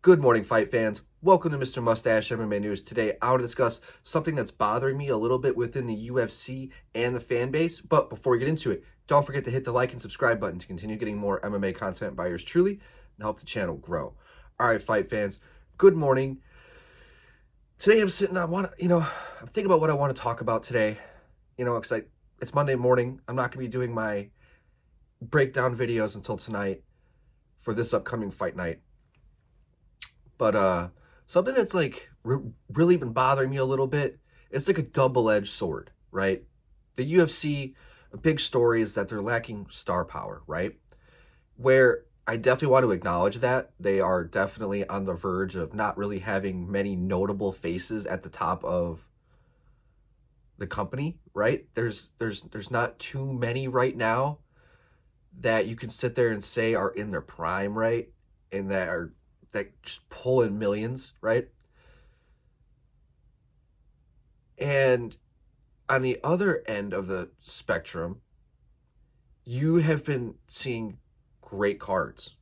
Good morning, fight fans. Welcome to Mr. Mustache MMA News. Today, I want to discuss something that's bothering me a little bit within the UFC and the fan base. But before we get into it, don't forget to hit the like and subscribe button to continue getting more MMA content by yours truly and help the channel grow. All right, fight fans, good morning. Today, I'm thinking about what I want to talk about today. Because it's Monday morning. I'm not going to be doing my breakdown videos until tonight for this upcoming fight night. But something that's really been bothering me a little bit, it's like a double-edged sword, right? The UFC, a big story is that they're lacking star power, right? Where I definitely want to acknowledge that they are definitely on the verge of not really having many notable faces at the top of the company, right? There's not too many right now that you can sit there and say are in their prime, right? And that just pull in millions, right? And on the other end of the spectrum, you have been seeing great cards.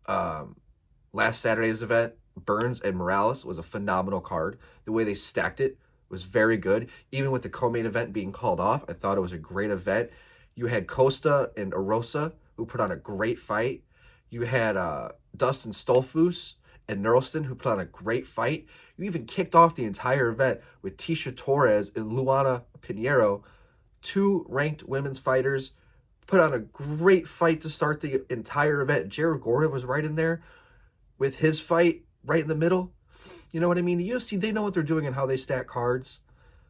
Last Saturday's event, Burns and Morales was a phenomenal card. The way they stacked it was very good. Even with the co-main event being called off, I thought it was a great event. You had Costa and Arosa, who put on a great fight. You had Dustin Stolfus and Nerlston, who put on a great fight. You even kicked off the entire event with Tisha Torres and Luana Pinheiro, two ranked women's fighters, put on a great fight to start the entire event. Jared Gordon was right in there with his fight right in the middle. You know what I mean? The UFC, they know what they're doing and how they stack cards.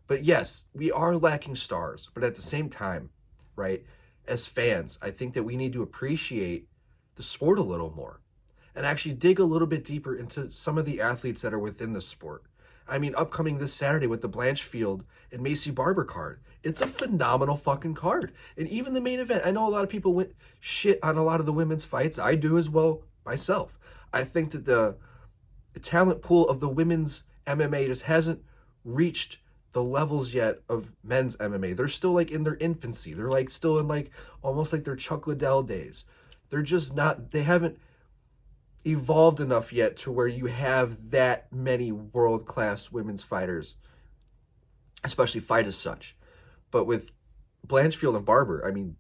But yes, we are lacking stars. But at the same time, right, as fans, I think that we need to appreciate the sport a little more and actually dig a little bit deeper into some of the athletes that are within the sport. I mean, upcoming this Saturday with the Blanchfield and Macy Barber card. It's a phenomenal fucking card. And even the main event, I know a lot of people went shit on a lot of the women's fights. I do as well myself. I think that the talent pool of the women's MMA just hasn't reached the levels yet of men's MMA. They're still like in their infancy. They're like still in like almost like their Chuck Liddell days. They're just not, they haven't evolved enough yet to where you have that many world-class women's fighters, especially fight as such. But with Blanchfield and Barber, I mean,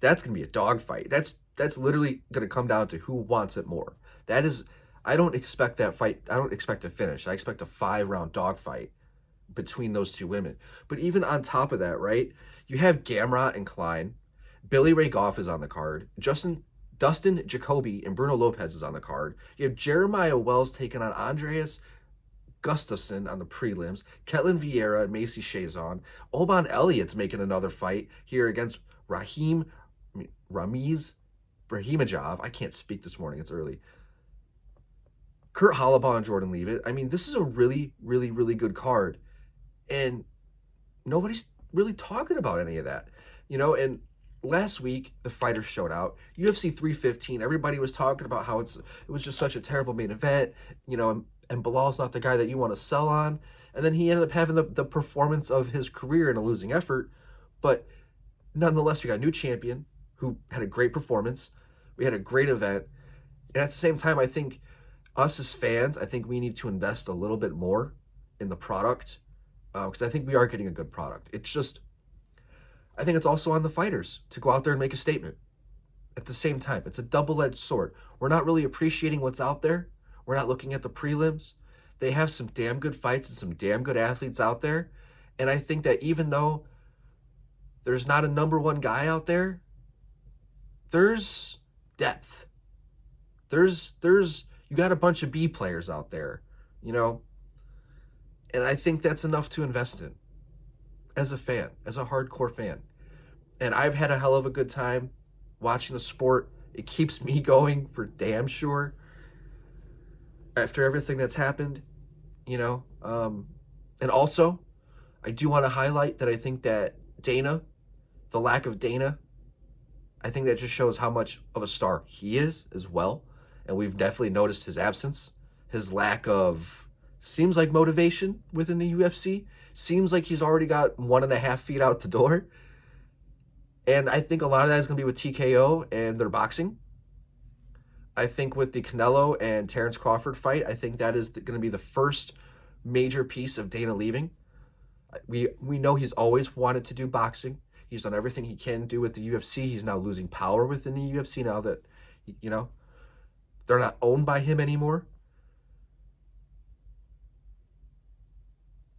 that's going to be a dogfight. That's literally going to come down to who wants it more. That is, I don't expect that fight. I don't expect a finish. I expect a 5-round dogfight between those two women. But even on top of that, right, you have Gamrot and Klein. Billy Ray Goff is on the card. Dustin Jacoby and Bruno Lopez is on the card. You have Jeremiah Wells taking on Andreas Gustafsson on the prelims. Ketlin Vieira and Macy Chazon. Oban Elliott's making another fight here against Ramiz Brahimajov. I can't speak this morning. It's early. Kurt Holobaugh and Jordan Leavitt. I mean, this is a really, really, really good card. And nobody's really talking about any of that. And last week, the fighters showed out. UFC 315, everybody was talking about how it was just such a terrible main event, and Bilal's not the guy that you want to sell on. And then he ended up having the performance of his career in a losing effort. But nonetheless, we got a new champion who had a great performance. We had a great event. And at the same time, I think us as fans, I think we need to invest a little bit more in the product because I think we are getting a good product. It's just, I think it's also on the fighters to go out there and make a statement. At the same time, it's a double-edged sword. We're not really appreciating what's out there. We're not looking at the prelims. They have some damn good fights and some damn good athletes out there. And I think that even though there's not a number one guy out there, there's depth. You got a bunch of B players out there, and I think that's enough to invest in as a fan, as a hardcore fan. And I've had a hell of a good time watching the sport. It keeps me going for damn sure after everything that's happened, and also, I do want to highlight that I think that Dana, the lack of Dana, I think that just shows how much of a star he is as well. And we've definitely noticed his absence, his lack of, seems like motivation within the UFC. Seems like he's already got 1.5 feet out the door. And I think a lot of that is going to be with TKO and their boxing. I think with the Canelo and Terrence Crawford fight, I think that is going to be the first major piece of Dana leaving. We know he's always wanted to do boxing. He's done everything he can do with the UFC. He's now losing power within the UFC now that, you know, they're not owned by him anymore.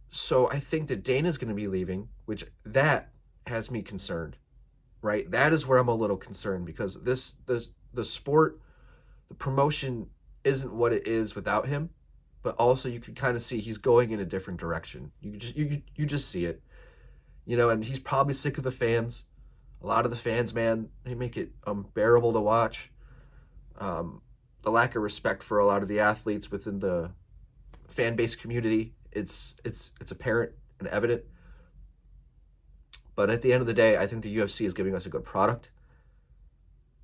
So I think that Dana's going to be leaving, which that has me concerned, right? That is where I'm a little concerned because the sport, the promotion isn't what it is without him, but also you can kind of see he's going in a different direction. You just see it, and he's probably sick of the fans. A lot of the fans, man, they make it unbearable to watch. The lack of respect for a lot of the athletes within the fan base community, it's apparent and evident. But at the end of the day, I think the UFC is giving us a good product,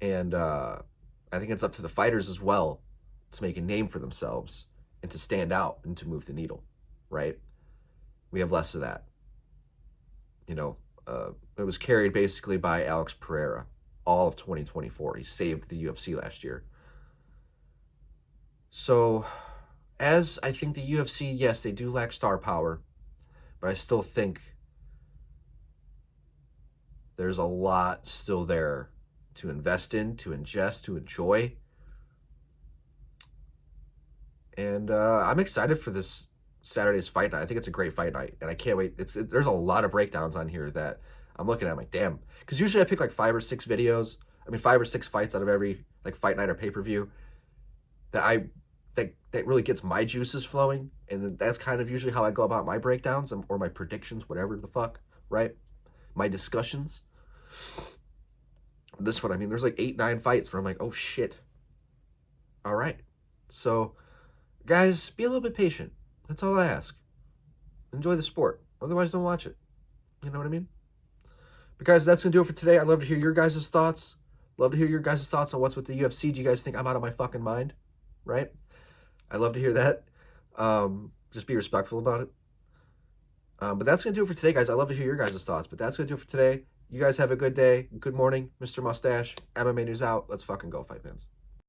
and I think it's up to the fighters as well to make a name for themselves and to stand out and to move the needle, right? We have less of that. It was carried basically by Alex Pereira all of 2024. He saved the UFC last year. So, as I think the UFC, yes, they do lack star power, but I still think there's a lot still there to invest in, to ingest, to enjoy. And I'm excited for this Saturday's fight night. I think it's a great fight night, and I can't wait. There's a lot of breakdowns on here that I'm looking at. I'm like, damn, because usually I pick like 5 or 6 videos. I mean, 5 or 6 fights out of every like fight night or pay-per-view that really gets my juices flowing, and then that's kind of usually how I go about my breakdowns or my predictions, whatever the fuck, right? My discussions. This one, I mean, there's like 8, 9 fights where I'm like, oh shit. All right, so guys, be a little bit patient. That's all I ask. Enjoy the sport. Otherwise, don't watch it. You know what I mean? But guys, that's going to do it for today. I'd love to hear your guys' thoughts. Love to hear your guys' thoughts on what's with the UFC. Do you guys think I'm out of my fucking mind? Right? I'd love to hear that. Just be respectful about it. But that's going to do it for today, guys. I'd love to hear your guys' thoughts. But that's going to do it for today. You guys have a good day. Good morning, Mr. Mustache. MMA News out. Let's fucking go, fight fans.